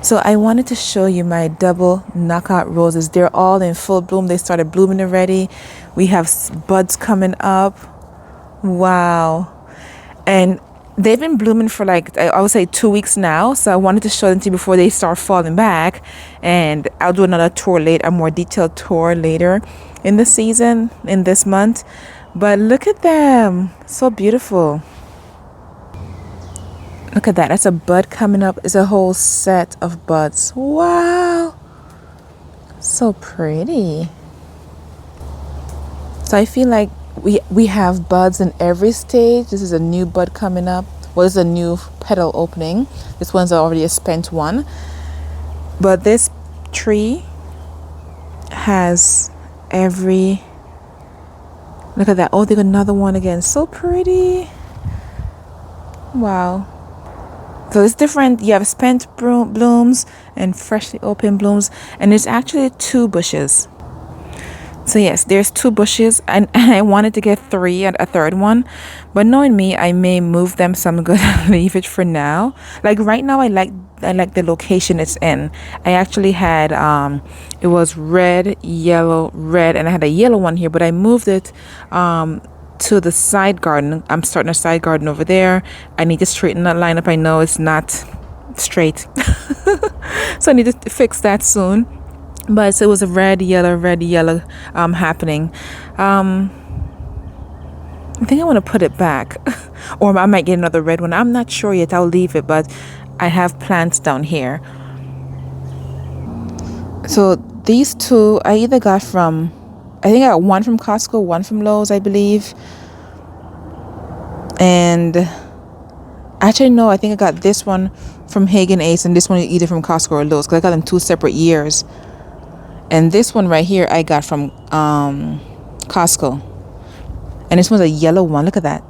So I wanted to show you my double knockout roses. They're all in full bloom. They started blooming already. We have buds coming up. Wow. And they've been blooming for like, I would say 2 weeks now. So I wanted to show them to you before they start falling back. And I'll do another tour later, a more detailed tour later in the season, in this month. But look at them. So beautiful. Look at that. That's a bud coming up. It's a whole set of buds. Wow. So pretty. So I feel like we have buds in every stage. This is a new bud coming up. Well, this is a new petal opening. This one's already a spent one. But this tree has every... Look at that. Oh, they got another one again. So pretty. Wow. So it's different. You have spent blooms and freshly open blooms. And there's actually 2 bushes. So yes, there's 2 bushes. And I wanted to get 3 and a third one. But knowing me, I may move them. So I'm going to leave it for now. Like right now, I like the location it's in. I actually had, it was red, yellow, red. And I had a yellow one here. But I moved it to the side garden. I'm starting a side garden over there. I need to straighten that line up. I know it's not straight. So I need to fix that soon. But so it was a red, yellow happening. I think I want to put it back. Or I might get another red one. I'm not sure yet. I'll leave it. But I have plants down here. So these 2 I either got from... I think I got one from Costco, one from Lowe's, I believe. And actually, no, I think I got this one from Hagen Ace and this one either from Costco or Lowe's because I got them 2 separate years. And this one right here I got from Costco. And this one's a yellow one. Look at that.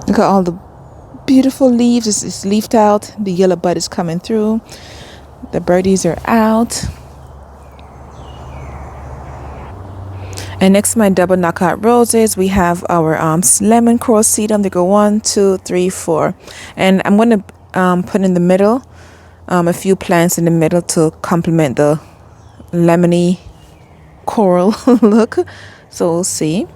Look at all the beautiful leaves. It's leafed out. The yellow bud is coming through. The birdies are out. And next to my double knockout roses, we have our lemon coral sedum. They go 1, 2, 3, 4. And I'm going to put in the middle a few plants in the middle to complement the lemony coral look. So we'll see.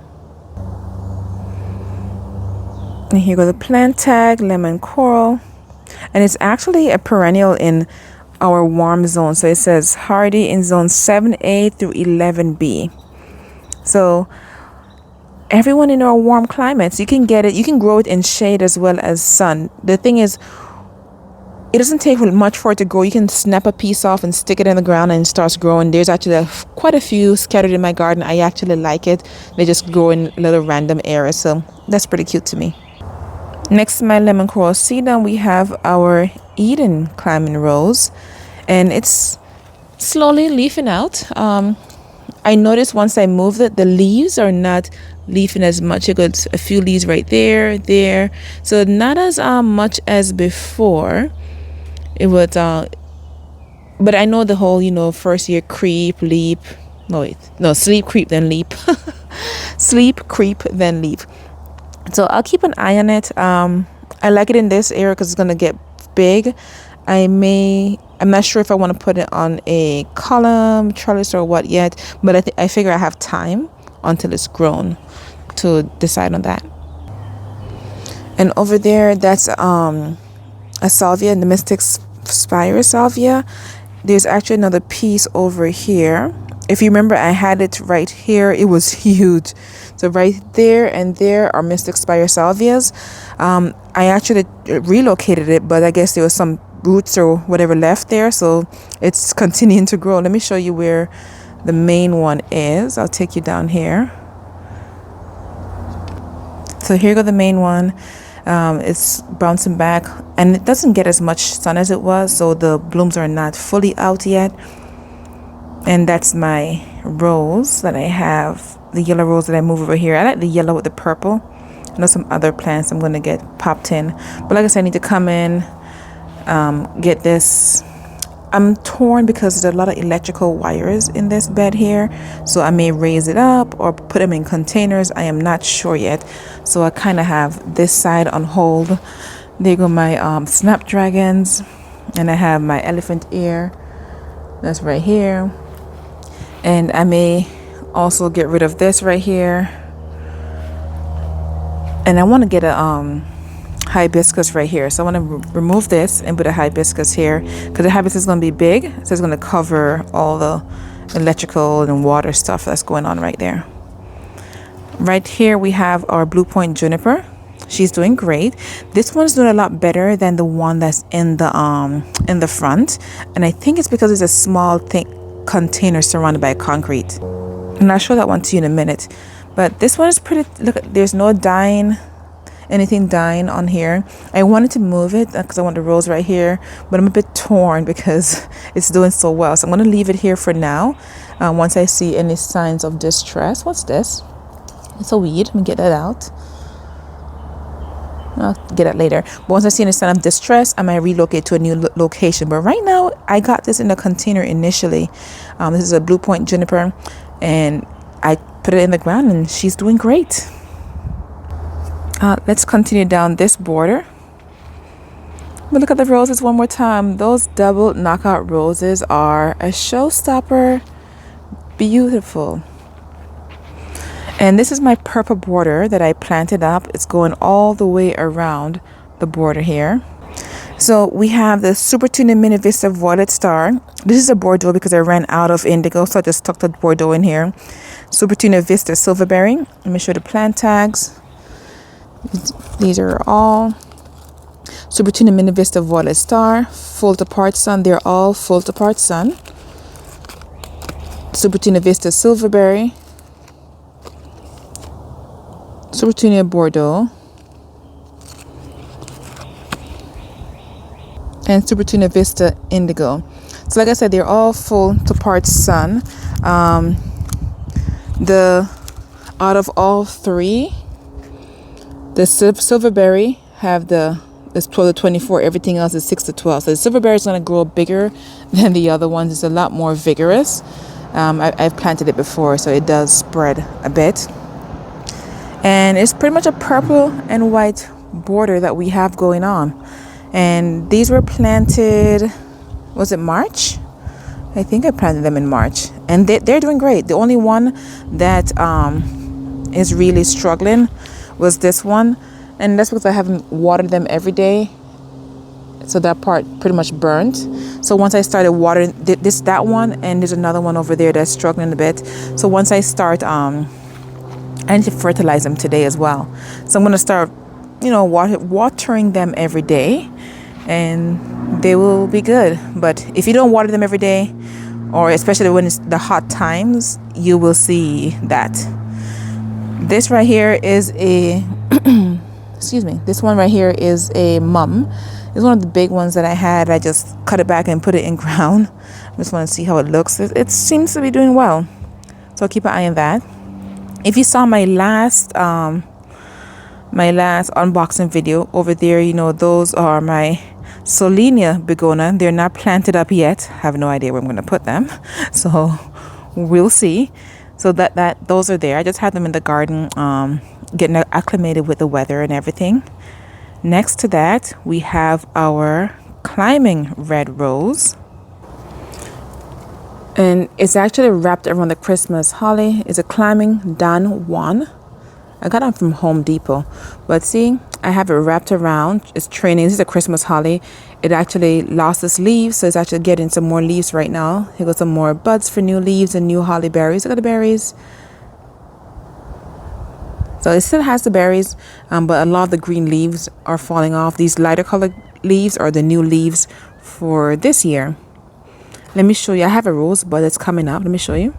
And here go the plant tag, lemon coral. And it's actually a perennial in our warm zone. So it says hardy in zone 7A through 11B. So everyone in our warm climates, you can get it. You can grow it in shade as well as sun. The thing is, it doesn't take much for it to grow. You can snap a piece off and stick it in the ground and it starts growing. There's actually quite a few scattered in my garden. I actually like it. They just grow in little random areas. So that's pretty cute to me. Next to my lemon coral sedum, we have our Eden climbing rose. And it's slowly leafing out. I noticed once I moved it, the leaves are not leafing as much. You got a few leaves right there. So not as much as before. It was, but I know the whole, first year creep, leap. Sleep, creep, then leap. Sleep, creep, then leap. So I'll keep an eye on it. I like it in this area because it's going to get big. I'm not sure if I want to put it on a column, trellis or what yet, but I figure I have time until it's grown to decide on that. And over there, that's a salvia, the Mystic Spire salvia. There's actually another piece over here. If you remember, I had it right here. It was huge. So right there and there are Mystic Spire salvias. I actually relocated it, but I guess there was some roots or whatever left there, so it's continuing to grow. Let me show you where the main one is. I'll take you down here. So here go the main one. It's bouncing back and it doesn't get as much sun as it was, so the blooms are not fully out yet. And that's my rose that I have, the yellow rose that I move over here. I like the yellow with the purple. I know some other plants I'm going to get popped in, but like I said, I need to come in, get this I'm torn because there's a lot of electrical wires in this bed here, so I may raise it up or put them in containers. I am not sure yet, so I kind of have this side on hold. There go my snapdragons, and I have my elephant ear that's right here, and I may also get rid of this right here, and I want to get a hibiscus right here, so I want to remove this and put a hibiscus here because the hibiscus is going to be big, so it's going to cover all the electrical and water stuff that's going on right there. Right here we have our blue point juniper. She's doing great. This one's doing a lot better than the one that's in the front, and I think it's because it's a small thick container surrounded by concrete, and I'll show that one to you in a minute. But this one is pretty, look, there's no anything dying on here. I wanted to move it because I want the rose right here, but I'm a bit torn because it's doing so well, so I'm going to leave it here for now. Once I see any signs of distress. What's this? It's a weed. Let me get that out. I'll get it later, but once I see any sign of distress, I might relocate to a new location. But right now I got this in a container initially. This is a blue point juniper, and I put it in the ground and she's doing great. Let's continue down this border. But look at the roses one more time. Those double knockout roses are a showstopper. Beautiful. And this is my purple border that I planted up. It's going all the way around the border here. So we have the Supertunia Mini Vista Violet Star. This is a Bordeaux because I ran out of indigo, so I just stuck the Bordeaux in here. Supertunia Vista Silverberry. Let me show the plant tags. These are all Supertunia Mini Vista Violet Star, full to part sun. They're all full to part sun. Supertunia Vista Silverberry, Supertunia Bordeaux, and Supertunia Vista Indigo. So like I said, they're all full to part sun. Out of all three, the silverberry have it's 12 to 24. Everything else is 6 to 12. So the silverberry is going to grow bigger than the other ones. It's a lot more vigorous. I've planted it before, so it does spread a bit. And it's pretty much a purple and white border that we have going on. And these were planted, was it March? I think I planted them in March. And they're doing great. The only one that is really struggling was this one, and that's because I haven't watered them every day, so that part pretty much burnt. So once I started watering that one, and there's another one over there that's struggling a bit. So once I start I need to fertilize them today as well, so I'm going to start watering them every day, and they will be good. But if you don't water them every day, or especially when it's the hot times, you will see that. This right here is a excuse me, this one right here is a mum. It's one of the big ones that I had. I just cut it back and put it in ground. I just want to see how it looks. It seems to be doing well, so I'll keep an eye on that. If you saw my last unboxing video over there, those are my Solenia begonia. They're not planted up yet. I have no idea where I'm going to put them, so we'll see. So those are there. I just had them in the garden, getting acclimated with the weather and everything. Next to that, we have our climbing red rose. And it's actually wrapped around the Christmas holly. It's a climbing Dan 1. I got them from Home Depot. But see, I have it wrapped around. It's training. This is a Christmas holly. It actually lost its leaves, so it's actually getting some more leaves right now. Here goes some more buds for new leaves and new holly berries. Look at the berries. So it still has the berries, but a lot of the green leaves are falling off. These lighter colored leaves are the new leaves for this year. Let me show you. I have a rosebud that's coming up. Let me show you.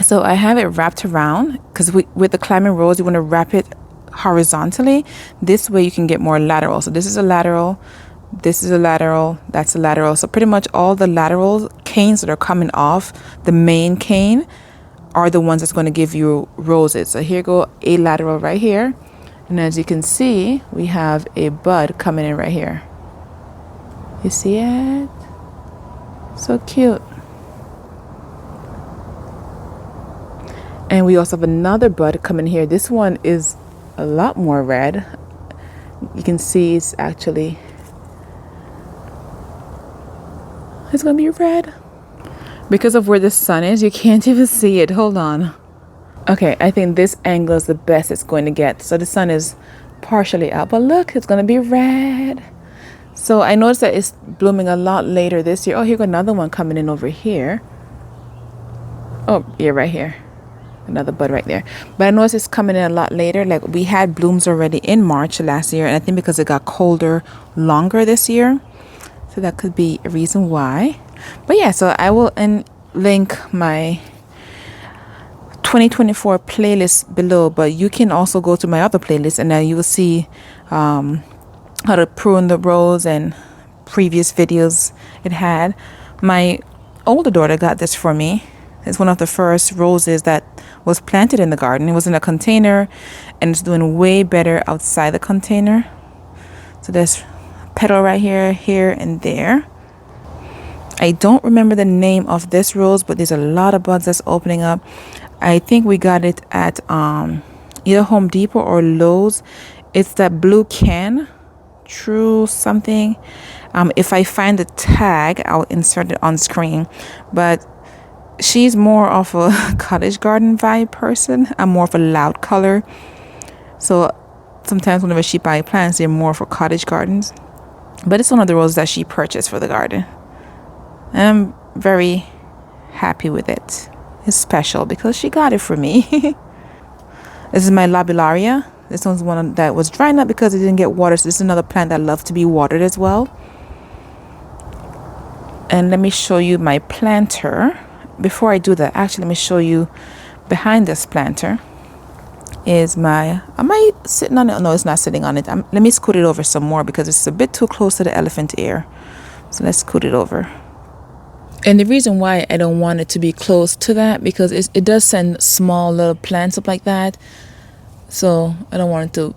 So I have it wrapped around because with the climbing rose, you want to wrap it horizontally. This way you can get more lateral. So this is a lateral, this is a lateral, that's a lateral. So pretty much all the lateral canes that are coming off the main cane are the ones that's going to give you roses. So here go a lateral right here, and as you can see, we have a bud coming in right here. You see it? So cute. And we also have another bud coming here. This one is a lot more red. You can see it's gonna be red. Because of where the sun is, you can't even see it. Hold on. Okay, I think this angle is the best it's going to get. So the sun is partially out, but look, it's gonna be red. So I noticed that it's blooming a lot later this year. Oh, here's another one coming in over here. Oh, yeah, right here. Another bud right there. But I noticed it's coming in a lot later. Like we had blooms already in March last year, and I think because it got colder longer this year. So that could be a reason why. But yeah, so I will link my 2024 playlist below, but you can also go to my other playlist and then you will see how to prune the rose and previous videos it had. My older daughter got this for me. It's one of the first roses that was planted in the garden. It was in a container and it's doing way better outside the container. So there's petal right here, here, and there. I don't remember the name of this rose, but there's a lot of buds that's opening up. I think we got it at either Home Depot or Lowe's. It's that blue can, True something. If I find the tag, I'll insert it on screen. But she's more of a cottage garden vibe person. I'm more of a loud color. So sometimes whenever she buys plants, they're more for cottage gardens. But it's one of the roses that she purchased for the garden. I'm very happy with it. It's special because she got it for me. This is my lobelia. This one's one that was drying up because it didn't get water. So this is another plant that loves to be watered as well. And let me show you my planter. Before I do that, actually, let me show you behind this planter is my, am I sitting on it? No, it's not sitting on it. Let me scoot it over some more because it's a bit too close to the elephant ear. So let's scoot it over. And the reason why I don't want it to be close to that, because it does send small little plants up like that. So I don't want it to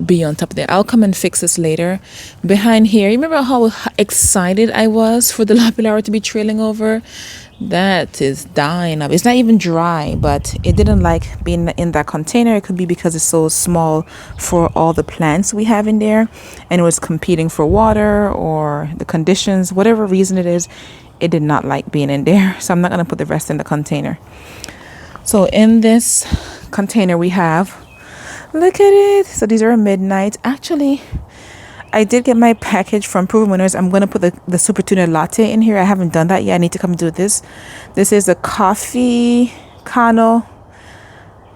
be on top of there. I'll come and fix this later. Behind here, you remember how excited I was for the lobelia to be trailing over? That is dying up. It's not even dry, but it didn't like being in that container. It could be because it's so small for all the plants we have in there, and it was competing for water or the conditions, whatever reason it is, it did not like being in there. So I'm not going to put the rest in the container. So in this container we have, look at it. So these are midnight. Actually, I did get my package from Proven Winners. I'm going to put the Supertunia latte in here. I haven't done that yet. I need to come do this. This is a coffee cano.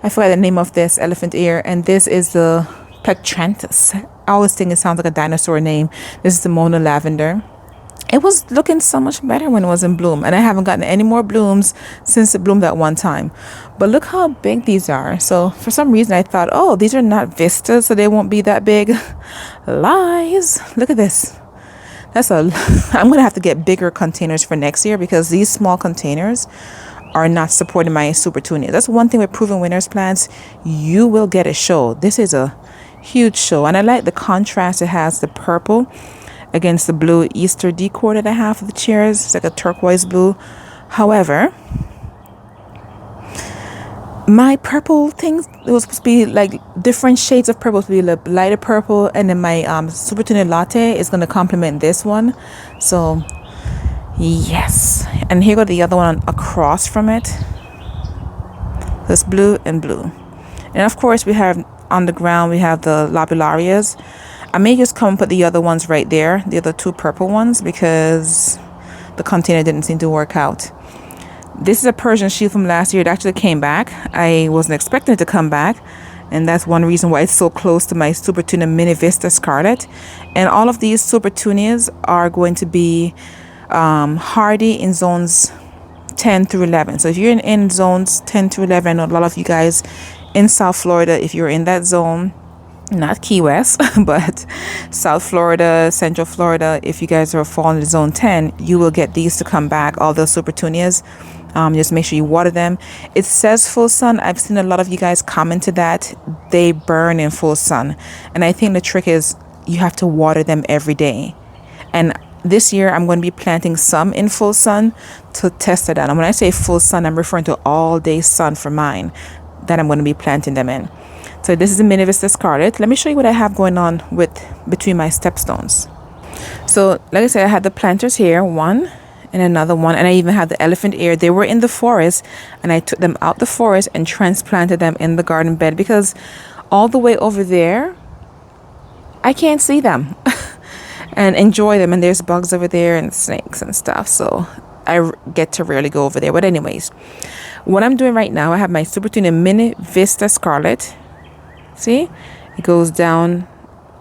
I forgot the name of this elephant ear. And this is the Plectranthus. I always think it sounds like a dinosaur name. This is the Mona Lavender. It was looking so much better when it was in bloom. And I haven't gotten any more blooms since it bloomed that one time. But look how big these are. So for some reason I thought, oh, these are not vistas, so they won't be that big. Lies. Look at this. I'm going to have to get bigger containers for next year because these small containers are not supporting my Supertunias. That's one thing with Proven Winners plants. You will get a show. This is a huge show. And I like the contrast it has, the purple against the blue Easter decor that I have for the chairs. It's like a turquoise blue. However, my purple things, it was supposed to be like different shades of purple, to be a lighter purple, and then my Supertunia latte is going to complement this one. So yes, and here go the other one across from it. So it's blue and blue, and of course we have on the ground we have the lobularias. I may just come and put the other ones right there, the other two purple ones, because the container didn't seem to work out. This is a Persian shield from last year. It actually came back. I wasn't expecting it to come back, and that's one reason why it's so close to my Supertunia Mini Vista Scarlet. And all of these Supertunias are going to be hardy in zones 10 through 11. So if you're in zones 10 through 11, I know a lot of you guys in South Florida, if you're in that zone, not Key West, but South Florida, Central Florida, if you guys are falling in zone 10, you will get these to come back, all those Supertunias. Just make sure you water them. It says full sun. I've seen a lot of you guys comment to that. They burn in full sun. And I think the trick is you have to water them every day. And this year I'm going to be planting some in full sun to test it out. And when I say full sun, I'm referring to all day sun for mine that I'm going to be planting them in. So this is the Mini Vista Scarlet. Let me show you what I have going on with between my stepstones. So like I said, I had the planters here, one and another one, and I even had the elephant ear. They were in the forest, and I took them out the forest and transplanted them in the garden bed, because all the way over there I can't see them and enjoy them, and there's bugs over there and snakes and stuff, so I get to rarely go over there. But anyways, what I'm doing right now, I have my Supertunia Mini Vista Scarlet. See, it goes down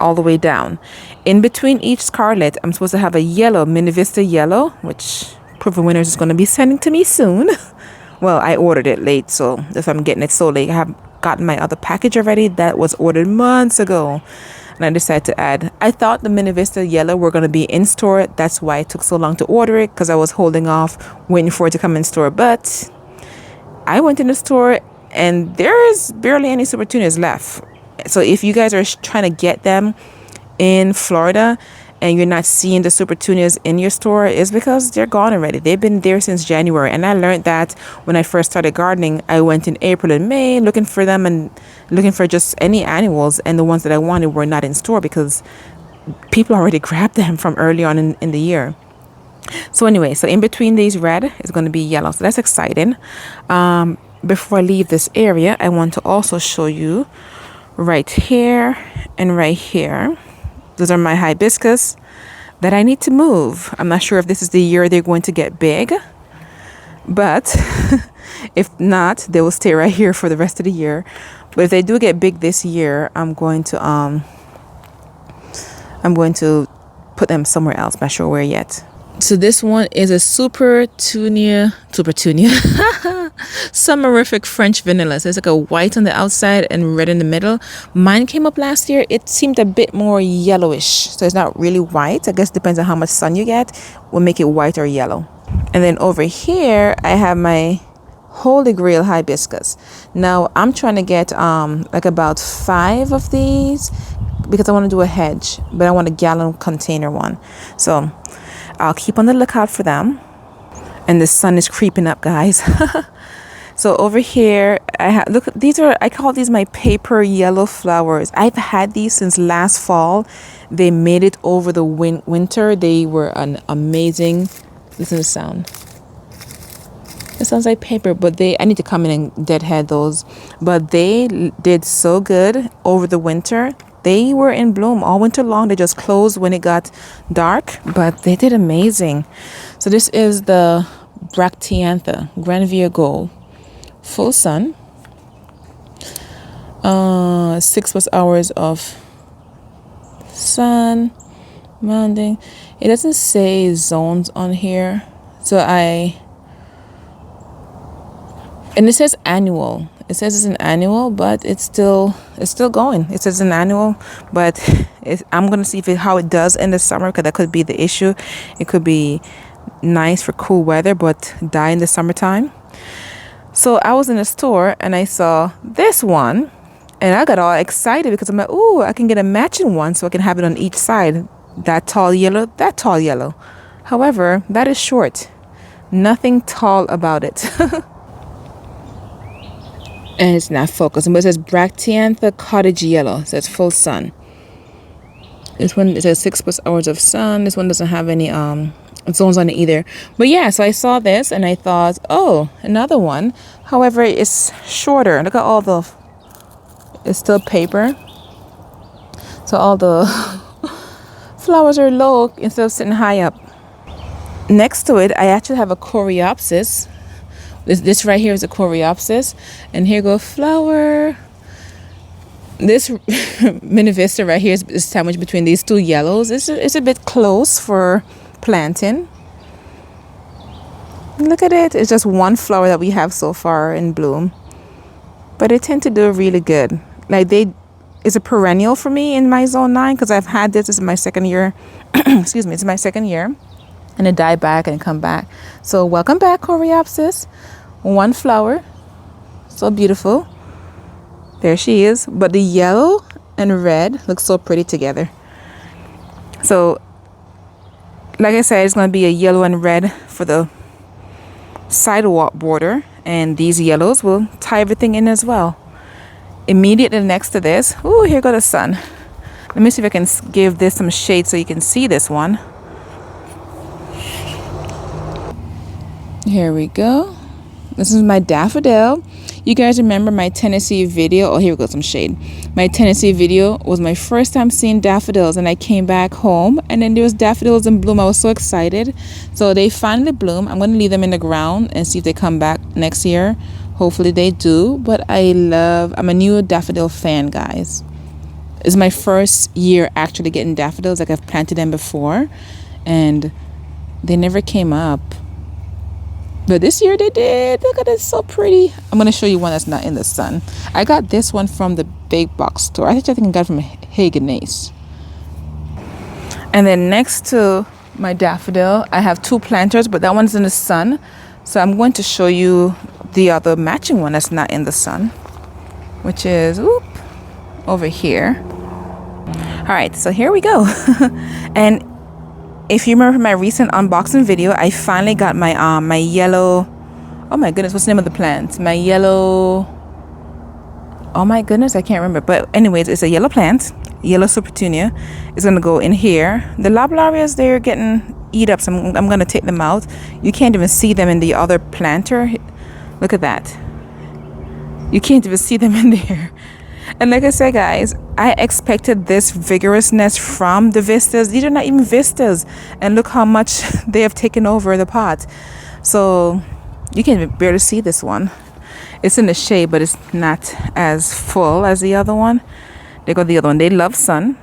all the way down. In between each scarlet, I'm supposed to have a yellow Mini Vista yellow, which Proven Winners is going to be sending to me soon. Well, I ordered it late, so if I'm getting it so late, I have gotten my other package already that was ordered months ago, and I decided to add. I thought the Mini Vista yellow were going to be in store. That's why it took so long to order it, because I was holding off waiting for it to come in store. But I went in the store and there is barely any Supertunias left. So if you guys are trying to get them in Florida and you're not seeing the Supertunias in your store, is because they're gone already. They've been there since January. And I learned that when I first started gardening. I went in April and May looking for them and looking for just any annuals, and the ones that I wanted were not in store because people already grabbed them from early on in the year. So anyway, so in between these red is going to be yellow. So that's exciting. Before I leave this area, I want to also show you right here and right here. Those are my hibiscus that I need to move. I'm not sure if this is the year they're going to get big, but if not, they will stay right here for the rest of the year. But if they do get big this year, I'm going to put them somewhere else. Not sure where yet. So this one is a Supertunia, Summerific French vanilla. So it's like a white on the outside and red in the middle. Mine came up last year. It seemed a bit more yellowish. So it's not really white. I guess it depends on how much sun you get. Will make it white or yellow. And then over here, I have my Holy Grail hibiscus. Now I'm trying to get like about 5 of these because I want to do a hedge, but I want a gallon container one. So I'll keep on the lookout for them. And the sun is creeping up, guys. So over here, look, I call these my paper yellow flowers. I've had these since last fall. They made it over the winter. They were an amazing, listen to the sound. It sounds like paper, but I need to come in and deadhead those. But they did so good over the winter. They were in bloom all winter long. They just closed when it got dark, but they did amazing. So this is the Bracteantha Granvia Gold, full sun, 6+ hours of sun, mounting. It doesn't say zones on here, and it says annual. It says it's an annual, but it's still going. It says an annual, but I'm gonna see how it does in the summer, because that could be the issue. It could be nice for cool weather, but die in the summertime. So I was in a store and I saw this one, and I got all excited because I'm like, "Ooh, I can get a matching one, so I can have it on each side. That tall yellow, that tall yellow." However, that is short. Nothing tall about it. And it's not focusing, but it says Bracteantha Cottage Yellow. It says full sun. This one, it says 6+ hours of sun. This one doesn't have any zones on it either. But yeah, so I saw this and I thought, oh, another one. However, it's shorter. Look at it's still paper. So all the flowers are low instead of sitting high up. Next to it, I actually have a Coreopsis. This right here is a Coreopsis, and here go flower. This Mini Vista right here is sandwiched between these two yellows. It's a bit close for planting. Look at it. It's just one flower that we have so far in bloom, but they tend to do really good. It's a perennial for me in my zone 9 because I've had this. This is my second year. Excuse me. It's my second year. And it died back and come back. So welcome back, Coreopsis. One flower. So beautiful. There she is. But the yellow and red look so pretty together. So Like I said, it's going to be a yellow and red for the sidewalk border, and these yellows will tie everything in as well. Immediately next to this, oh, here go the sun. Let me see if I can give this some shade so you can see this one. Here we go. This is my daffodil. You guys remember my Tennessee video? Oh, here we go, some shade. My Tennessee video was my first time seeing daffodils, and I came back home and then there was daffodils in bloom. I was so excited. So they finally bloom. I'm going to leave them in the ground and see if they come back next year. Hopefully they do. But I'm a new daffodil fan, guys. It's my first year actually getting daffodils. Like, I've planted them before and they never came up. But this year they did. Look at it, so pretty. I'm going to show you one that's not in the sun. I got this one from the big box store. I think I got it from Hydrangea. And then next to my daffodil, I have two planters, but that one's in the sun. So I'm going to show you the other matching one that's not in the sun, which is over here. All right, so here we go. And if you remember my recent unboxing video, I finally got my my yellow, oh my goodness, what's the name of the plant? My yellow, oh my goodness, I can't remember. But anyways, it's a yellow plant, yellow Supertunia. It's gonna go in here. The lobularias, they're getting eat up, so I'm gonna take them out. You can't even see them in the other planter. Look at that. You can't even see them in there. And like I said, guys, I expected this vigorousness from the vistas. These are not even vistas. And look how much they have taken over the pot. So you can barely see this one. It's in the shade, but it's not as full as the other one. They got the other one. They love sun.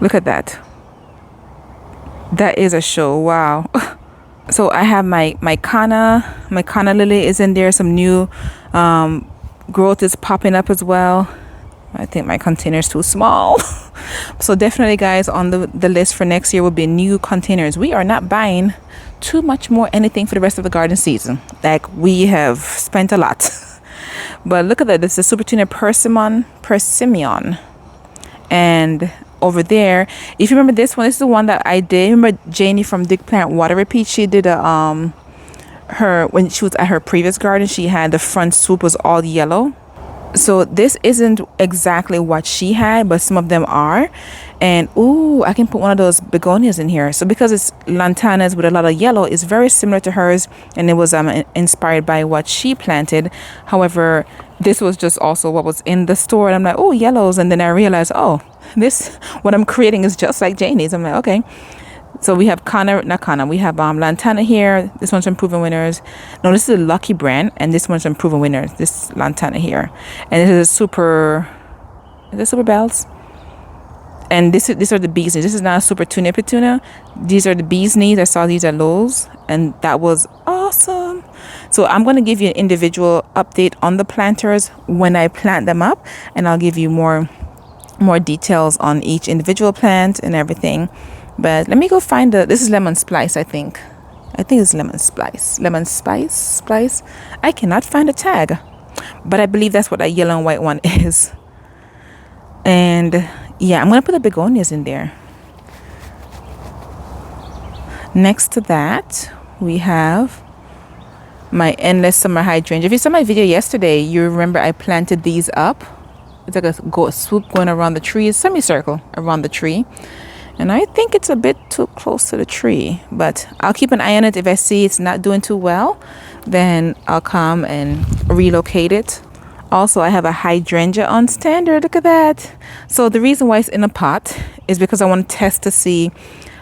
Look at that. That is a show. Wow. So I have my Kana lily is in there. Some new growth is popping up as well. I think my container is too small. So definitely, guys, on the list for next year will be new containers. We are not buying too much more anything for the rest of the garden season. Like, we have spent a lot. But look at that. This is Supertunia Persimmon. And over there, if you remember this one, this is the one that I did. Remember Janie from Dig Plant Water Repeat? She did a when she was at her previous garden, she had the front swoop was all yellow. So this isn't exactly what she had, but some of them are. And ooh, I can put one of those begonias in here. So because it's lantanas with a lot of yellow, it's very similar to hers, and it was inspired by what she planted. However, this was just also what was in the store, and I'm like, oh, yellows. And then I realized, oh, this, what I'm creating is just like Janie's. I'm like, okay. So we have we have Lantana here. This one's from Proven Winners. No, this is a Lucky brand, and this one's from Proven Winners. This Lantana here, and this is Super Bells. And these are the bees. This is not a Supertunia Petunia. These are the bees knees. I saw these at Lowe's, and that was awesome. So I'm going to give you an individual update on the planters when I plant them up, and I'll give you more details on each individual plant and everything. But let me go find this is lemon splice, I think it's lemon splice. I cannot find a tag, but I believe that's what that yellow and white one is. And yeah, I'm gonna put the begonias in there. Next to that, we have my endless summer hydrangea. If you saw my video yesterday, you remember I planted these up. It's like a swoop going around the tree, a semicircle around the tree. And I think it's a bit too close to the tree, but I'll keep an eye on it. If I see it's not doing too well, then I'll come and relocate it. Also, I have a hydrangea on standard. Look at that. So the reason why it's in a pot is because I want to test to see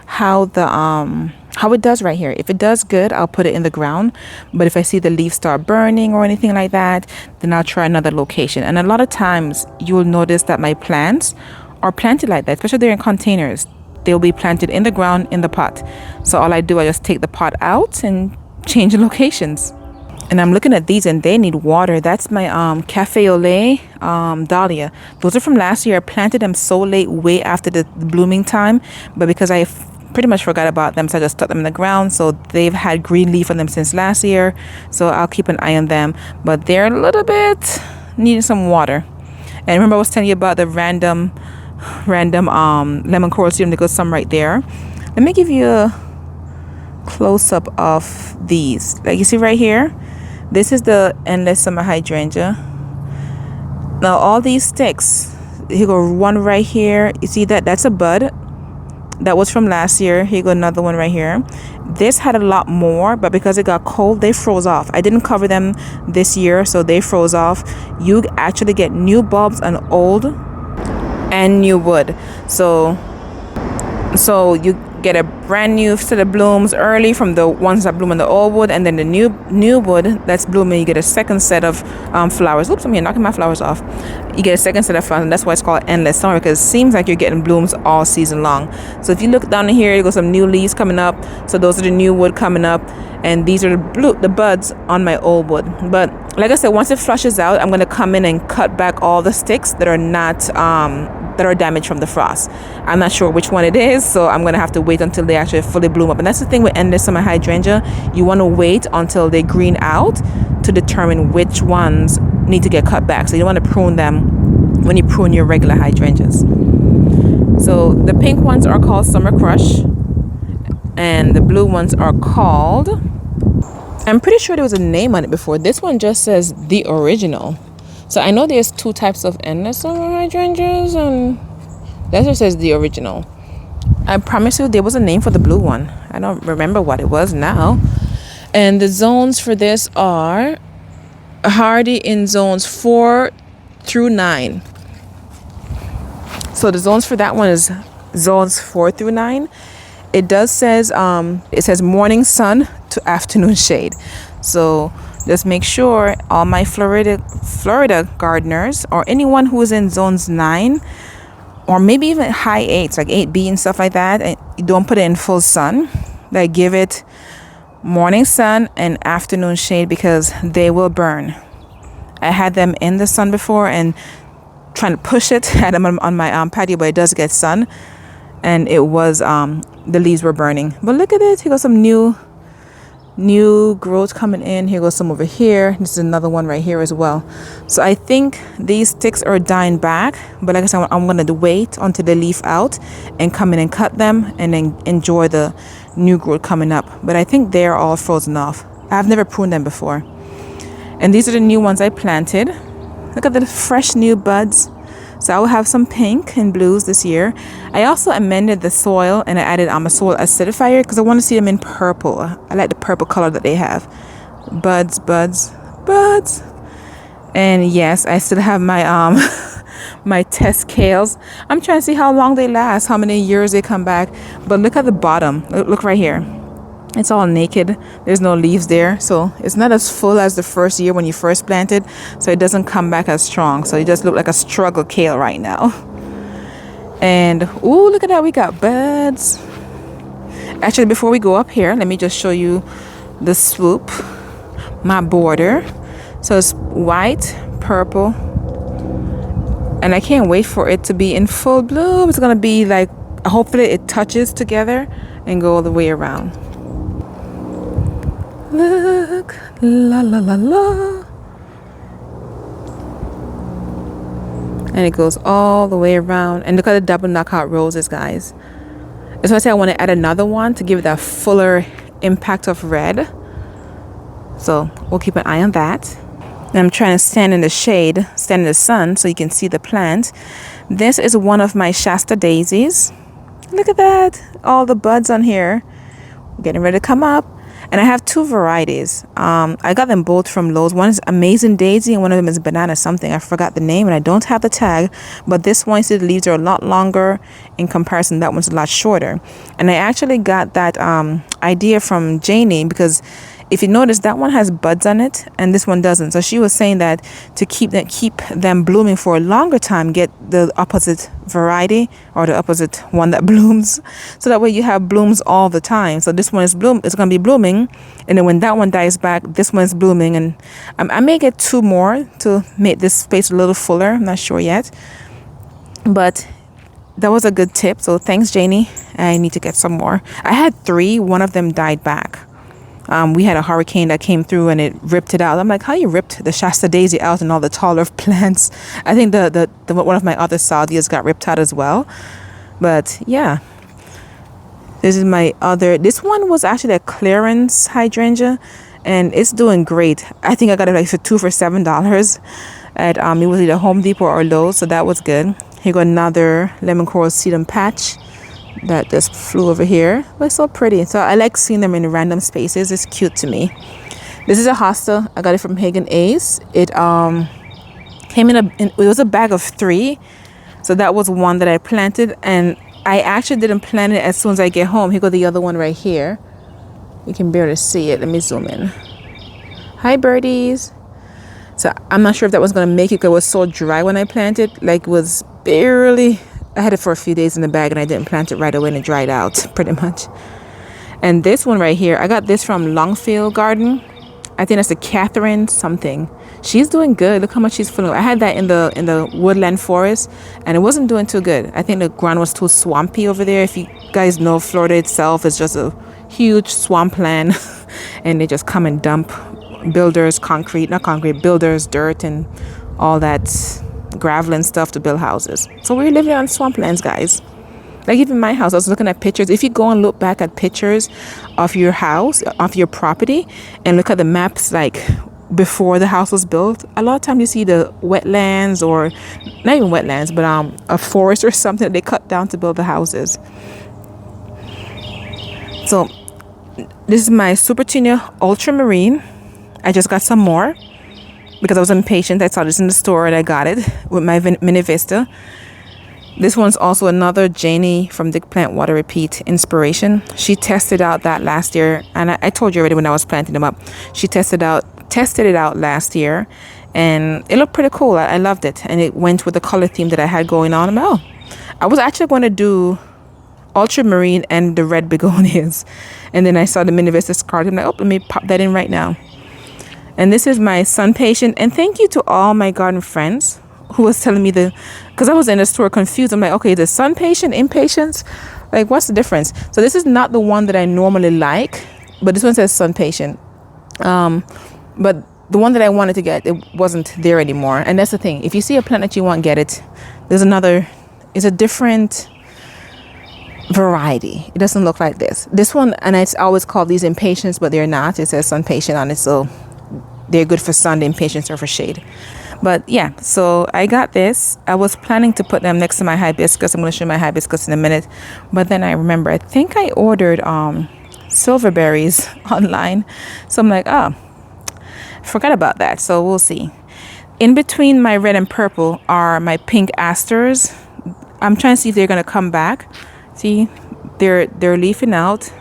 how it does right here. If it does good, I'll put it in the ground. But if I see the leaves start burning or anything like that, then I'll try another location. And a lot of times you'll notice that my plants are planted like that, especially they're in containers. They'll be planted in the ground in the pot. So all I do, I just take the pot out and change the locations. And I'm looking at these and they need water. That's my Cafe au lait dahlia. Those are from last year. I planted them so late, way after the blooming time. But because I pretty much forgot about them, so I just stuck them in the ground. So they've had green leaf on them since last year. So I'll keep an eye on them. But they're a little bit needing some water. And remember I was telling you about the random random lemon coral sedum. There goes some right there. Let me give you a close-up of these. Like you see right here, this is the endless summer hydrangea. Now all these sticks, here go one right here. You see that? That's a bud. That was from last year. Here go another one right here. This had a lot more, but because it got cold, they froze off. I didn't cover them this year, so they froze off. You actually get new bulbs and old and new wood. So you get a brand new set of blooms early from the ones that bloom in the old wood, and then the new wood that's blooming, you get a second set of flowers. Oops, I'm here knocking my flowers off. You get a second set of flowers, and that's why it's called endless summer, because it seems like you're getting blooms all season long. So if you look down in here, you got some new leaves coming up. So those are the new wood coming up, and these are the buds on my old wood. But like I said, once it flushes out, I'm going to come in and cut back all the sticks that are not that are damaged from the frost. I'm not sure which one it is, so I'm gonna have to wait until they actually fully bloom up. And that's the thing with endless summer hydrangea, you want to wait until they green out to determine which ones need to get cut back. So you don't want to prune them when you prune your regular hydrangeas. So the pink ones are called Summer Crush, and the blue ones are called, I'm pretty sure there was a name on it before. This one just says the original. So I know there's two types of endless summer hydrangeas, and that just says the original. I promise you there was a name for the blue one. I don't remember what it was now. And the zones for this are hardy in zones 4 through 9. So the zones for that one is zones 4 through 9. It does says it says morning sun to afternoon shade. So just make sure all my Florida gardeners, or anyone who is in zones 9 or maybe even high 8s like 8B and stuff like that, and you don't put it in full sun, like give it morning sun and afternoon shade, because they will burn. I had them in the sun before and trying to push it, had them on my patio, but it does get sun, and it was the leaves were burning. But look at it, here goes some new growth coming in. Here goes some over here. This is another one right here as well. So I think these sticks are dying back, but like I said, I'm going to wait until they leaf out and come in and cut them, and then enjoy the new growth coming up. But I think they're all frozen off. I've never pruned them before. And these are the new ones I planted. Look at the fresh new buds. So I will have some pink and blues this year. I also amended the soil, and I added a soil acidifier because I want to see them in purple. I like the purple color that they have. Buds. And yes, I still have my my test kales. I'm trying to see how long they last, how many years they come back. But look at the bottom. Look right here. It's all naked. There's no leaves there, so it's not as full as the first year when you first planted, so it doesn't come back as strong. So it just look like a struggle kale right now. And ooh, look at that, we got buds. Actually, before we go up here, let me just show you the swoop, my border. So it's white, purple, and I can't wait for it to be in full bloom. It's gonna be like, hopefully it touches together and go all the way around. Look, la la la la. And it goes all the way around. And look at the double knockout roses, guys. That's why I say I want to add another one to give it that fuller impact of red. So we'll keep an eye on that. And I'm trying to stand in the shade, stand in the sun, so you can see the plant. This is one of my Shasta daisies. Look at that, all the buds on here, getting ready to come up. And I have two varieties. I got them both from Lowe's. One is Amazing Daisy and one of them is Banana something. I forgot the name and I don't have the tag. But this one, see, the leaves are a lot longer in comparison. That one's a lot shorter. And I actually got that idea from Janie, because if you notice, that one has buds on it and this one doesn't. So she was saying that to keep them blooming for a longer time, get the opposite variety or the opposite one that blooms. So that way you have blooms all the time. So this one is it's going to be blooming. And then when that one dies back, this one is blooming. And I may get two more to make this space a little fuller. I'm not sure yet. But that was a good tip. So thanks, Janie. I need to get some more. I had 3. One of them died back. We had a hurricane that came through and it ripped it out. I'm like, how you ripped the Shasta daisy out and all the taller plants? I think the one of my other salvias got ripped out as well. But yeah, this is my other. This one was actually a clearance hydrangea, and it's doing great. I think I got it like for $7 at it was either Home Depot or Lowe's, so that was good. Here go another lemon coral sedum patch that just flew over here, but it's so pretty. So I like seeing them in random spaces. It's cute to me. This is a hosta. I got it from Hagen Ace. It came it was a bag of 3, so that was one that I planted, and I actually didn't plant it as soon as I get home. Here go the other one right here. You can barely see it. Let me zoom in. Hi birdies. So I'm not sure if that was gonna make it because it was so dry when I planted. Like it was barely, I had it for a few days in the bag and I didn't plant it right away and it dried out pretty much. And this one right here, I got this from Longfield Garden. I think that's a Catherine something. She's doing good. Look how much she's filling. I had that in the Woodland forest and it wasn't doing too good. I think the ground was too swampy over there. If you guys know, Florida itself is just a huge swampland and they just come and dump builders builders dirt and all that gravel and stuff to build houses. So we're living on swamplands, guys. Like even my house, I was looking at pictures. If you go and look back at pictures of your house, of your property, and look at the maps like before the house was built, a lot of times you see the wetlands, or not even wetlands, but a forest or something that they cut down to build the houses. So this is my Supertunia ultramarine. I just got some more because I was impatient. I saw this in the store and I got it with my mini vista. This one's also another Janie from Dick Plant Water Repeat inspiration. She tested out that last year, and I told you already when I was planting them up. She tested it out last year, and it looked pretty cool. I loved it, and it went with the color theme that I had going on. I was actually going to do ultramarine and the red begonias, and then I saw the mini vista card. I'm like, oh, let me pop that in right now. And this is my sun patient. And thank you to all my garden friends who was telling me because I was in the store confused. I'm like, okay, the sun patient, impatience, like what's the difference? So this is not the one that I normally like, but this one says sun patient. But the one that I wanted to get, it wasn't there anymore. And that's the thing. If you see a plant that you want, get it. It's a different variety. It doesn't look like this. This one, and it's always called these impatiens, but they're not. It says sun patient on it, so they're good for sun. The impatiens are for shade. But yeah, so I got this. I was planning to put them next to my hibiscus. I'm going to show you my hibiscus in a minute. But then I remember, I think I ordered silverberries online. So I'm like, oh, forgot about that. So we'll see. In between my red and purple are my pink asters. I'm trying to see if they're going to come back. See, they're leafing out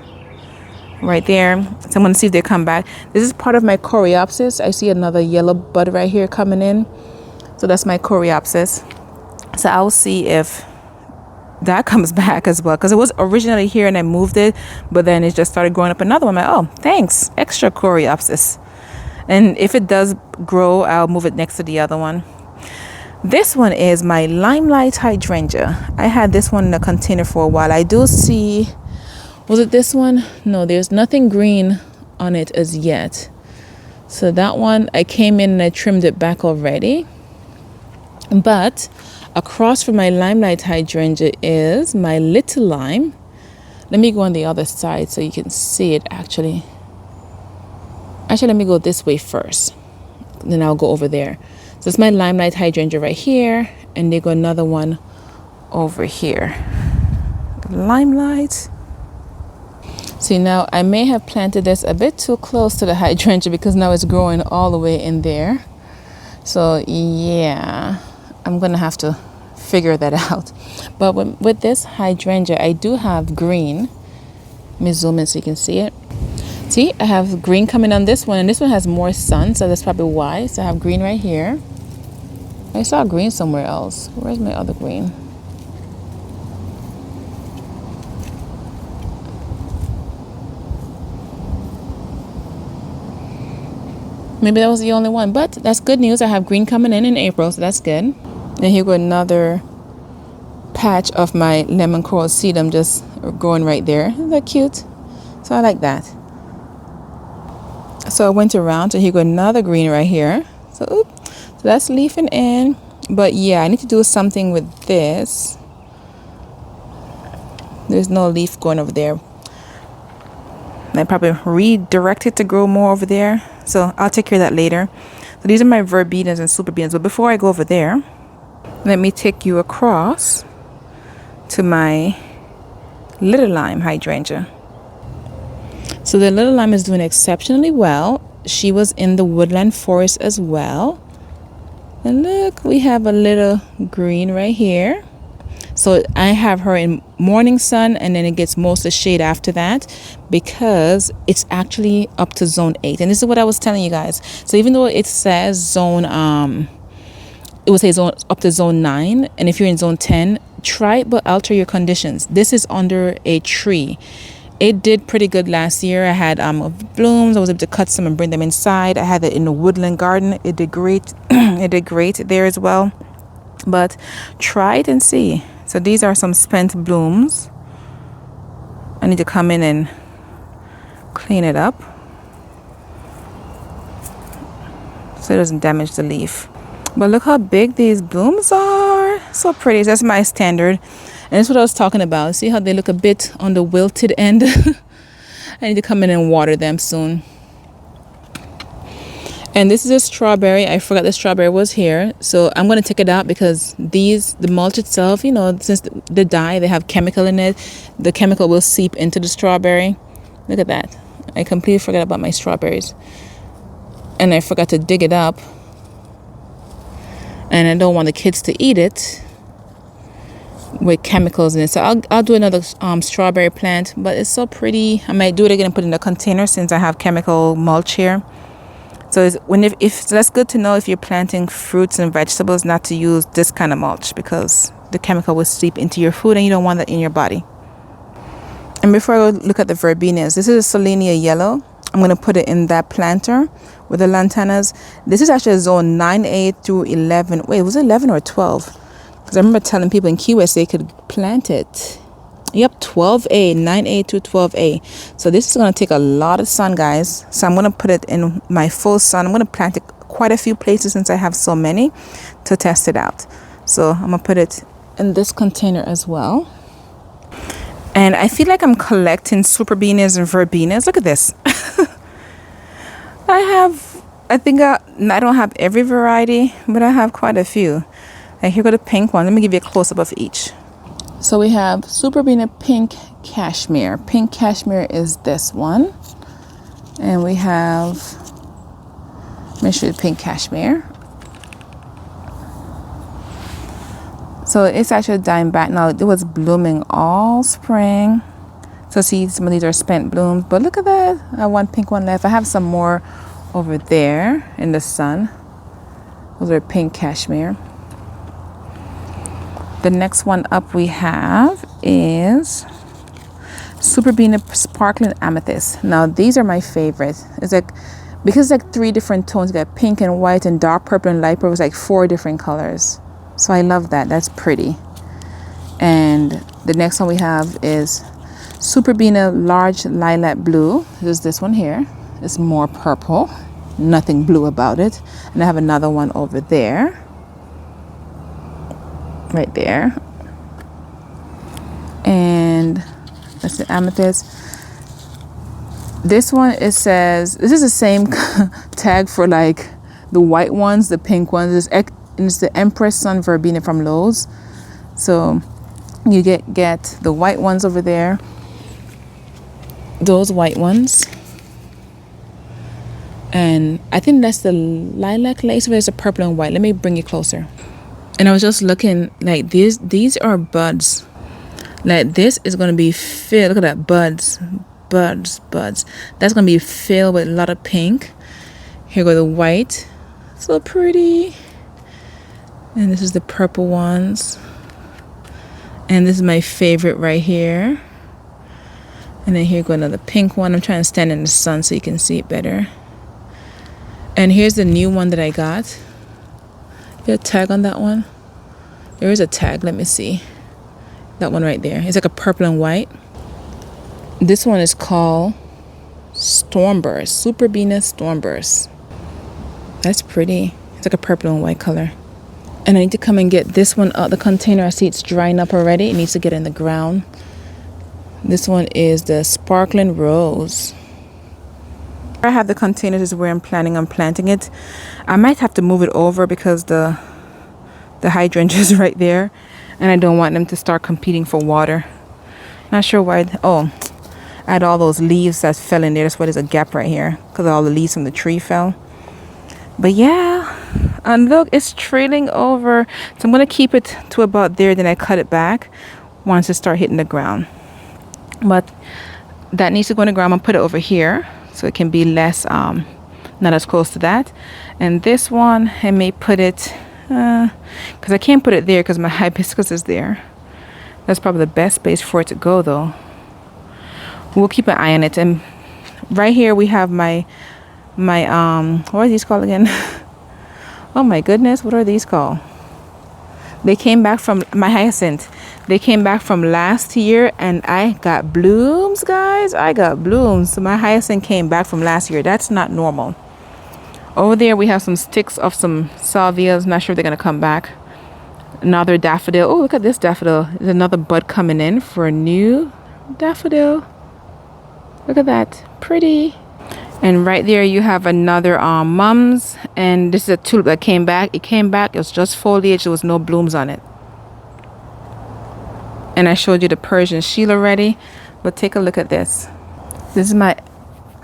right there. So I'm going to see if they come back. This is part of my coreopsis. I see another yellow bud right here coming in. So that's my coreopsis. So I'll see if that comes back as well, because it was originally here and I moved it, but then it just started growing up another one. I'm like, oh, thanks, extra coreopsis. And if it does grow, I'll move it next to the other one. This one is my limelight hydrangea. I had this one in a container for a while. I do see, was it this one? No, there's nothing green on it as yet. So that one, I came in and I trimmed it back already. But across from my limelight hydrangea is my little lime. Let me go on the other side so you can see it actually. Actually, let me go this way first. Then I'll go over there. So it's my limelight hydrangea right here. And they go another one over here. Limelight. See, now I may have planted this a bit too close to the hydrangea because now it's growing all the way in there. So yeah, I'm gonna have to figure that out. But with this hydrangea, I do have green. Let me zoom in so you can see it. See, I have green coming on this one, and this one has more sun, so that's probably why. So I have green right here. I saw green somewhere else. Where's my other green? Maybe that was the only one, but that's good news. I have green coming in April, so that's good. And here go another patch of my lemon coral sedum just growing right there. Isn't that cute? So I like that. So I went around, so here go another green right here. So that's leafing in. But yeah, I need to do something with this. There's no leaf going over there. And I probably redirect it to grow more over there. So I'll take care of that later. So these are my verbenas and superbenas. But before I go over there, let me take you across to my little lime hydrangea. So the little lime is doing exceptionally well. She was in the woodland forest as well. And look, we have a little green right here. So I have her in morning sun, and then it gets most of the shade after that because it's actually up to zone 8. And this is what I was telling you guys. So even though it says zone, it will say zone up to zone 9, and if you're in zone 10, try but alter your conditions. This is under a tree. It did pretty good last year. I had blooms. I was able to cut some and bring them inside. I had it in the woodland garden. It did great. It did great there as well. But try it and see. So these are some spent blooms. I need to come in and clean it up so it doesn't damage the leaf. But look how big these blooms are. So pretty. That's my standard. And that's what I was talking about. See how they look a bit on the wilted end? I need to come in and water them soon. And this is a strawberry. I forgot the strawberry was here. So I'm going to take it out because the mulch itself, you know, since the dye, they have chemical in it. The chemical will seep into the strawberry. Look at that. I completely forgot about my strawberries. And I forgot to dig it up. And I don't want the kids to eat it with chemicals in it. So I'll do another strawberry plant, but it's so pretty. I might do it again and put it in a container since I have chemical mulch here. So so that's good to know if you're planting fruits and vegetables not to use this kind of mulch because the chemical will seep into your food and you don't want that in your body. And before I go look at the verbenas, this is a Solenia yellow. I'm going to put it in that planter with the lantanas. This is actually zone 9A through 11. Wait, was it 11 or 12? Because I remember telling people in Key West they could plant it. Yep, 12A, 9A to 12A. So this is going to take a lot of sun, guys. So I'm going to put it in my full sun. I'm going to plant it quite a few places since I have so many to test it out. So I'm going to put it in this container as well. And I feel like I'm collecting superbenas and verbenas. Look at this. I think I don't have every variety, but I have quite a few. And here go the pink one. Let me give you a close-up of each. So we have Superbena Pink Cashmere. Pink Cashmere is this one. And we have, let me show you Pink Cashmere. So it's actually dying back now. It was blooming all spring. So see, some of these are spent blooms. But look at that. I have one pink one left. I have some more over there in the sun. Those are Pink Cashmere. The next one up we have is Superbena Sparkling Amethyst. Now these are my favorite. It's like, because it's like 3 different tones. You got pink and white and dark purple and light purple. It's like 4 different colors. So I love that. That's pretty. And the next one we have is Superbena Large Lilac Blue. There's this one here. It's more purple. Nothing blue about it. And I have another one over there. Right there. And that's the amethyst. This one, it says, this is the same tag for like the white ones, the pink ones. It's the Empress Sun Verbena from Lowe's. So you get the white ones over there. Those white ones. And I think that's the lilac lace. There's a purple and white. Let me bring you closer. And I was just looking, like these are buds. Like this is going to be filled. Look at that, buds. That's going to be filled with a lot of pink. Here go the white. So pretty. And this is the purple ones. And this is my favorite right here. And then here go another pink one. I'm trying to stand in the sun so you can see it better. And here's the new one that I got. Is there a tag on that one? There is a tag. Let me see. That one right there. It's like a purple and white. This one is called Stormburst, Superbena Stormburst. That's pretty. It's like a purple and white color. And I need to come and get this one out the container. I see it's drying up already. It needs to get in the ground. This one is the Sparkling Rose. I have the container. This is where I'm planning on planting it. I might have to move it over because the hydrangeas is right there, and I don't want them to start competing for water. Not sure why. Oh, I had all those leaves that fell in there. That's why there's a gap right here, because all the leaves from the tree fell. But yeah, and look, it's trailing over. So I'm going to keep it to about there, then I cut it back once it start hitting the ground. But that needs to go in the ground. I'm going to put it over here so it can be less, not as close to that. And this one, I may put it, because I can't put it there because my hibiscus is there. That's probably the best place for it to go, though. We'll keep an eye on it. And right here we have my what are these called again? Oh my goodness, what are these called? They came back from my hyacinth. They came back from last year, and I got blooms, guys. I got blooms. So my hyacinth came back from last year. That's not normal. Over there we have some sticks of some salvias. Not sure if they're gonna come back. Another daffodil. Oh, look at this daffodil. There's another bud coming in for a new daffodil. Look at that, pretty. And right there you have another mums, and this is a tulip that came back. It came back, it was just foliage, there was no blooms on it. And I showed you the Persian shield already, but take a look at this. This is my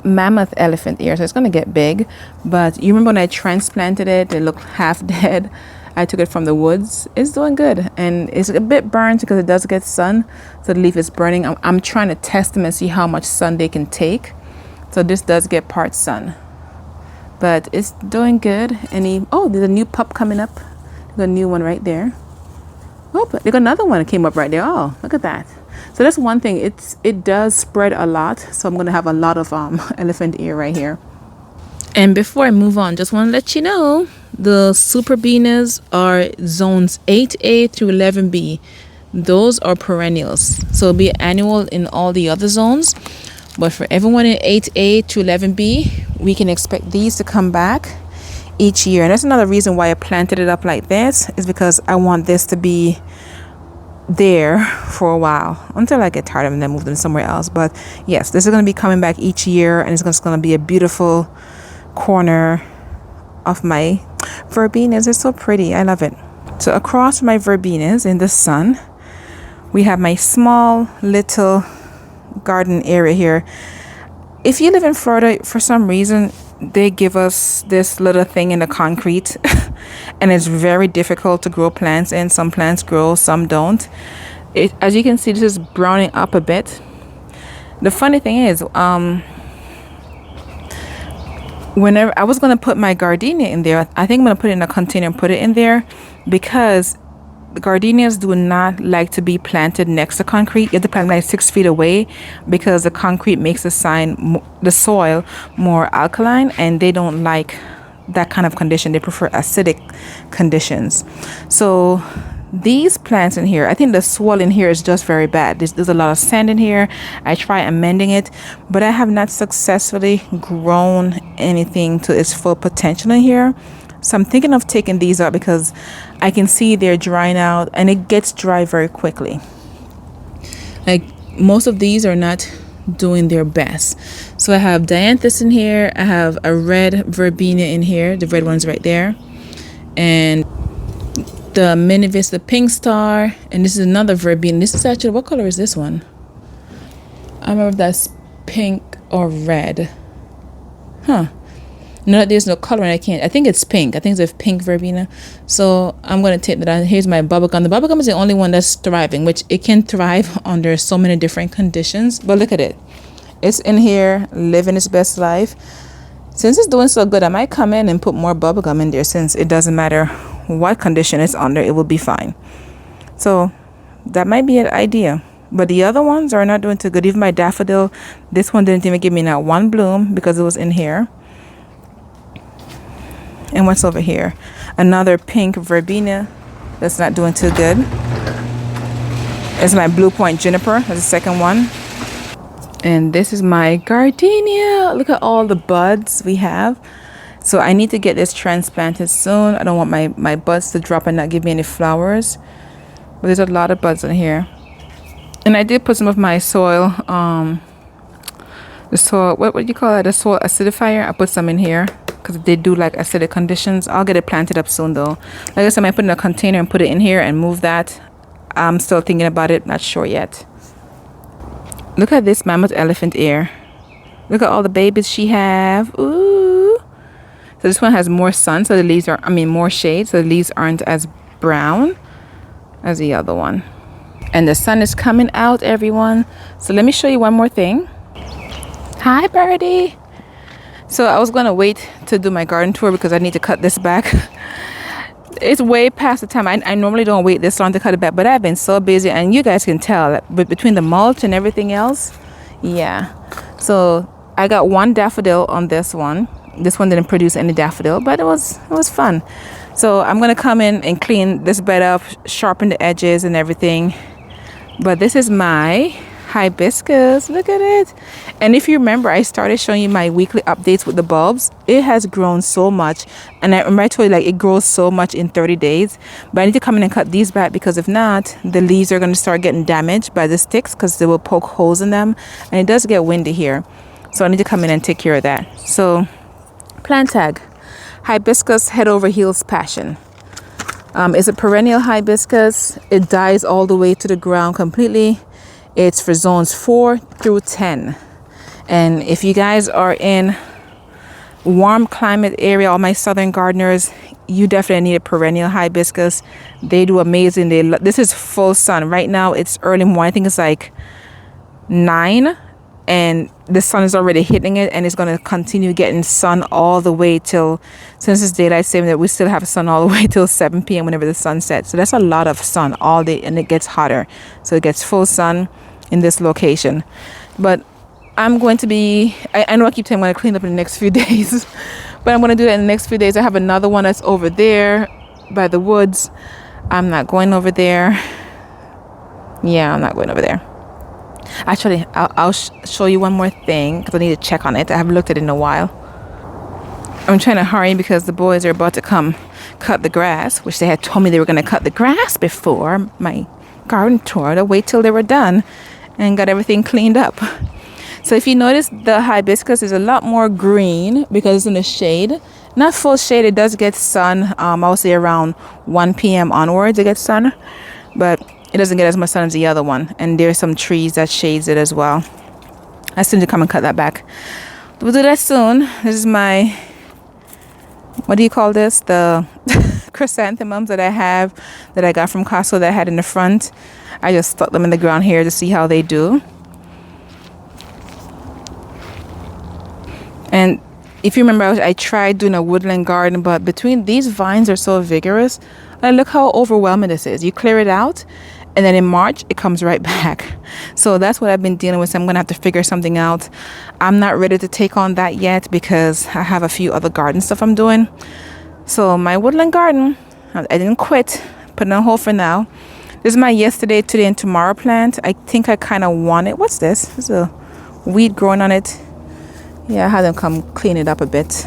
mammoth elephant ear, so it's gonna get big. But you remember when I transplanted it, it looked half dead. I took it from the woods. It's doing good, and it's a bit burnt because it does get sun, so the leaf is burning. I'm trying to test them and see how much sun they can take. So this does get part sun, but it's doing good. Oh, there's a new pup coming up. There's a new one right there. Oh, but there's another one that came up right there. Oh, look at that. So that's one thing. It does spread a lot. So I'm gonna have a lot of elephant ear right here. And before I move on, just want to let you know the Superbenas are zones 8A through 11B. Those are perennials. So it'll be annual in all the other zones. But for everyone in 8A to 11B, we can expect these to come back each year. And that's another reason why I planted it up like this, is because I want this to be there for a while until I get tired of them and then move them somewhere else. But yes, this is going to be coming back each year, and it's just going to be a beautiful corner of my verbenas. It's so pretty. I love it. So across my verbenas in the sun, we have my small little garden area here. If you live in Florida, for some reason they give us this little thing in the concrete and it's very difficult to grow plants in. Some plants grow, some don't. As you can see, this is browning up a bit. The funny thing is, whenever I was going to put my gardenia in there, I think I'm going to put it in a container and put it in there, because the gardenias do not like to be planted next to concrete. You have to plant like 6 feet away, because the concrete makes the soil more alkaline, and they don't like that kind of condition. They prefer acidic conditions. So these plants in here, I think the soil in here is just very bad. There's a lot of sand in here. I try amending it, but I have not successfully grown anything to its full potential in here. So I'm thinking of taking these out, because I can see they're drying out, and it gets dry very quickly. Like, most of these are not doing their best. So I have dianthus in here. I have a red verbena in here. The red one's right there. And the minivis, the pink star. And this is another verbena. This is actually, what color is this one? I don't remember if that's pink or red. Huh. No, there's no color, and I think it's pink. I think it's a pink verbena. So I'm going to take that out. Here's my bubblegum. The bubblegum is the only one that's thriving, which it can thrive under so many different conditions. But look at it. It's in here living its best life. Since it's doing so good, I might come in and put more bubblegum in there, since it doesn't matter what condition it's under, it will be fine. So that might be an idea. But the other ones are not doing too good. Even my daffodil, this one didn't even give me not one bloom because it was in here. And what's over here? Another pink verbena that's not doing too good. It's my Blue Point juniper. That's the second one. And this is my gardenia. Look at all the buds we have. So I need to get this transplanted soon. I don't want my buds to drop and not give me any flowers. But there's a lot of buds in here. And I did put some of my soil, the soil, what do you call it? The soil acidifier. I put some in here because they do like acidic conditions. I'll get it planted up soon though. Like I said, I put it in a container and put it in here and move that. I'm still thinking about it, not sure yet. Look at this mammoth elephant ear. Look at all the babies she have. Ooh. So this one has more sun, so the leaves are, more shade, so the leaves aren't as brown as the other one. And the sun is coming out, everyone. So let me show you one more thing. Hi, birdie. So I was gonna wait to do my garden tour because I need to cut this back. It's way past the time. I normally don't wait this long to cut it back, but I've been so busy, and you guys can tell that between the mulch and everything else. Yeah. So I got one daffodil on this one. This one didn't produce any daffodil, but it was fun. So I'm gonna come in and clean this bed up, sharpen the edges and everything. But this is my hibiscus. Look at it. And if you remember, I started showing you my weekly updates with the bulbs. It has grown so much, and I remember I told you like it grows so much in 30 days. But I need to come in and cut these back because if not, the leaves are going to start getting damaged by the sticks because they will poke holes in them, and it does get windy here. So I need to come in and take care of that. So plant tag, hibiscus head over heels passion. It's a perennial hibiscus. It dies all the way to the ground completely. It's for zones 4 through 10. And if you guys are in warm climate area, all my southern gardeners, you definitely need a perennial hibiscus. They do amazing. This is full sun. Right now it's early morning. I think it's like 9 and the sun is already hitting it, and it's going to continue getting sun all the way till, since it's daylight saving, that we still have sun all the way till 7 p.m. whenever the sun sets. So that's a lot of sun all day, and it gets hotter. So it gets full sun in this location. But I'm going to be, I know I keep saying I'm going to clean up in the next few days, but I'm going to do that in the next few days. I have another one that's over there by the woods. I'm not going over there. Yeah, I'm not going over there. Actually, I'll show you one more thing because I need to check on it. I haven't looked at it in a while. I'm trying to hurry because the boys are about to come cut the grass, which they had told me they were going to cut the grass before my garden tour. To wait till they were done and got everything cleaned up. So if you notice, the hibiscus is a lot more green because it's in the shade. Not full shade. It does get sun. I would say around 1 p.m. onwards it gets sun, but it doesn't get as much sun as the other one. And there's some trees that shades it as well. I still need to come and cut that back. We'll do that soon. This is my, what do you call this? The chrysanthemums that I have, that I got from Costco, that I had in the front. I just stuck them in the ground here to see how they do. And if you remember, I tried doing a woodland garden, but between these vines are so vigorous. And look how overwhelming this is. You clear it out, and then in March it comes right back. So that's what I've been dealing with. So I'm gonna have to figure something out. I'm not ready to take on that yet because I have a few other garden stuff I'm doing. So my woodland garden, I didn't quit, put it on hold for now. This is my yesterday, today, and tomorrow plant. I think I kind of want it. What's this? There's a weed growing on it. Yeah, I had them come clean it up a bit.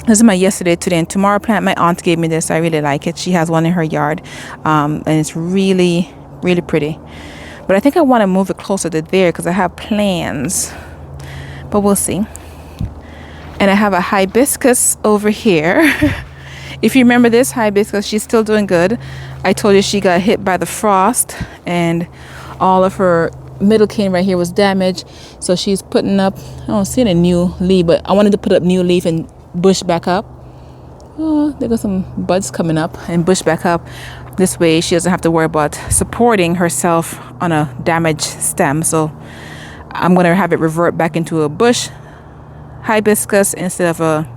This is my yesterday, today, and tomorrow plant. My aunt gave me this. I really like it. She has one in her yard, and it's really, really pretty. But I think I want to move it closer to there because I have plans. But we'll see. And I have a hibiscus over here. If you remember this hibiscus, she's still doing good. I told you she got hit by the frost, and all of her middle cane right here was damaged. So she's putting up, I don't see any new leaf, but I wanted to put up new leaf and bush back up. Oh, there got some buds coming up and bush back up. This way she doesn't have to worry about supporting herself on a damaged stem. So I'm going to have it revert back into a bush hibiscus instead of a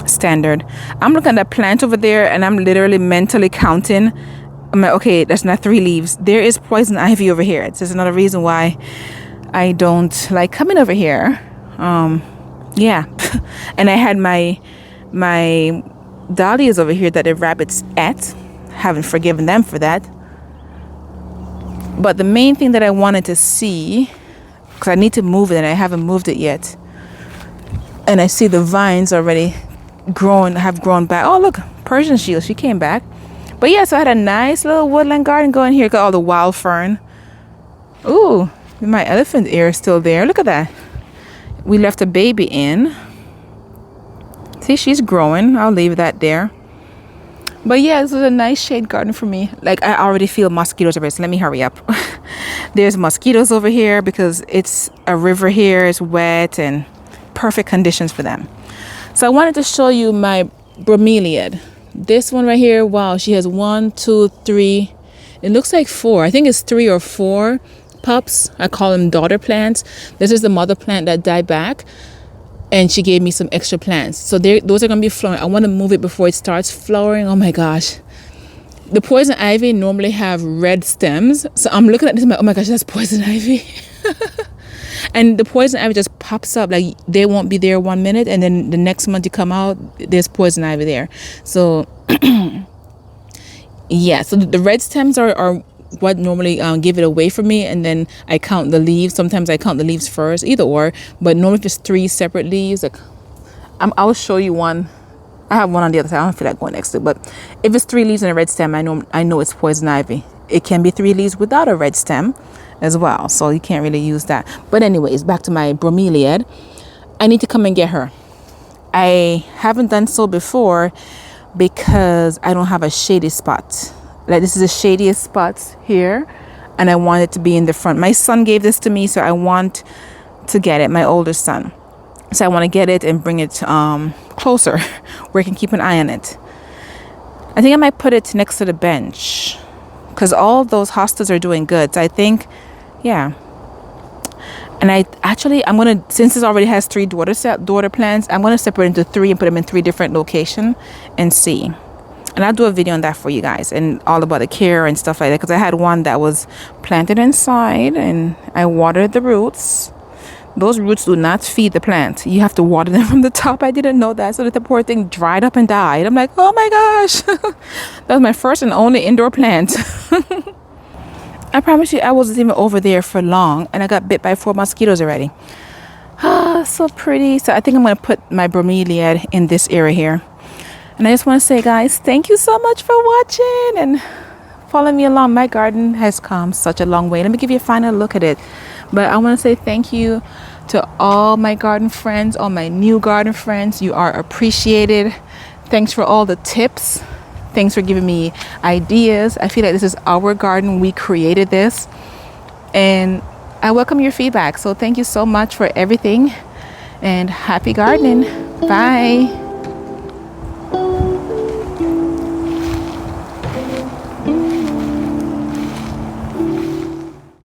standard. I'm looking at that plant over there, and I'm literally mentally counting. I'm like, okay, that's not 3 leaves. There is poison ivy over here. It's just another reason why I don't like coming over here. Yeah. And I had my dahlias over here that the rabbits ate. Haven't forgiven them for that. But the main thing that I wanted to see because I need to move it and I haven't moved it yet. And I see the vines already have grown back. Oh, look, Persian shield, she came back. But yeah, so I had a nice little woodland garden going here. Got all the wild fern. Ooh, my elephant ear is still there. Look at that. We left a baby in. See, she's growing. I'll leave that there. But yeah, this was a nice shade garden for me. Like, I already feel mosquitoes over here, so let me hurry up. There's mosquitoes over here because it's a river here. It's wet and perfect conditions for them. So I wanted to show you my bromeliad. This one right here, wow, she has 1, 2, 3. It looks like 4. I think it's 3 or 4 pups. I call them daughter plants. This is the mother plant that died back. And she gave me some extra plants. So those are going to be flowering. I want to move it before it starts flowering. Oh my gosh. The poison ivy normally have red stems. So I'm looking at this and I'm like, oh my gosh, that's poison ivy. And the poison ivy just pops up. Like, they won't be there 1 minute. And then the next month you come out, there's poison ivy there. So, yeah. So the red stems are what normally give it away for me, and then I count the leaves. Sometimes I count the leaves first, either or, but normally if it's 3 separate leaves, like I'll show you one. I have one on the other side. I don't feel like going next to it, but if it's 3 leaves and a red stem, I know it's poison ivy. It can be 3 leaves without a red stem as well, so you can't really use that. But anyways, back to my bromeliad. I need to come and get her. I haven't done so before because I don't have a shady spot. Like, this is the shadiest spot here, and I want it to be in the front. My son gave this to me, so I want to get it, my older son. So I want to get it and bring it closer where I can keep an eye on it. I think I might put it next to the bench because all of those hostas are doing good. So I think, yeah. And I'm going to, since this already has 3 daughter plants, I'm going to separate into 3 and put them in 3 different locations and see. And I'll do a video on that for you guys and all about the care and stuff like that. Because I had one that was planted inside and I watered the roots. Those roots do not feed the plant. You have to water them from the top. I didn't know that. So that the poor thing dried up and died. I'm like, oh my gosh. That was my first and only indoor plant. I promise you, I wasn't even over there for long. And I got bit by 4 mosquitoes already. Ah, so pretty. So I think I'm going to put my bromeliad in this area here. And I just want to say, guys, thank you so much for watching and following me along. My garden has come such a long way. Let me give you a final look at it. But I want to say thank you to all my garden friends, all my new garden friends. You are appreciated. Thanks for all the tips. Thanks for giving me ideas. I feel like this is our garden. We created this. And I welcome your feedback. So thank you so much for everything. And happy gardening. Bye.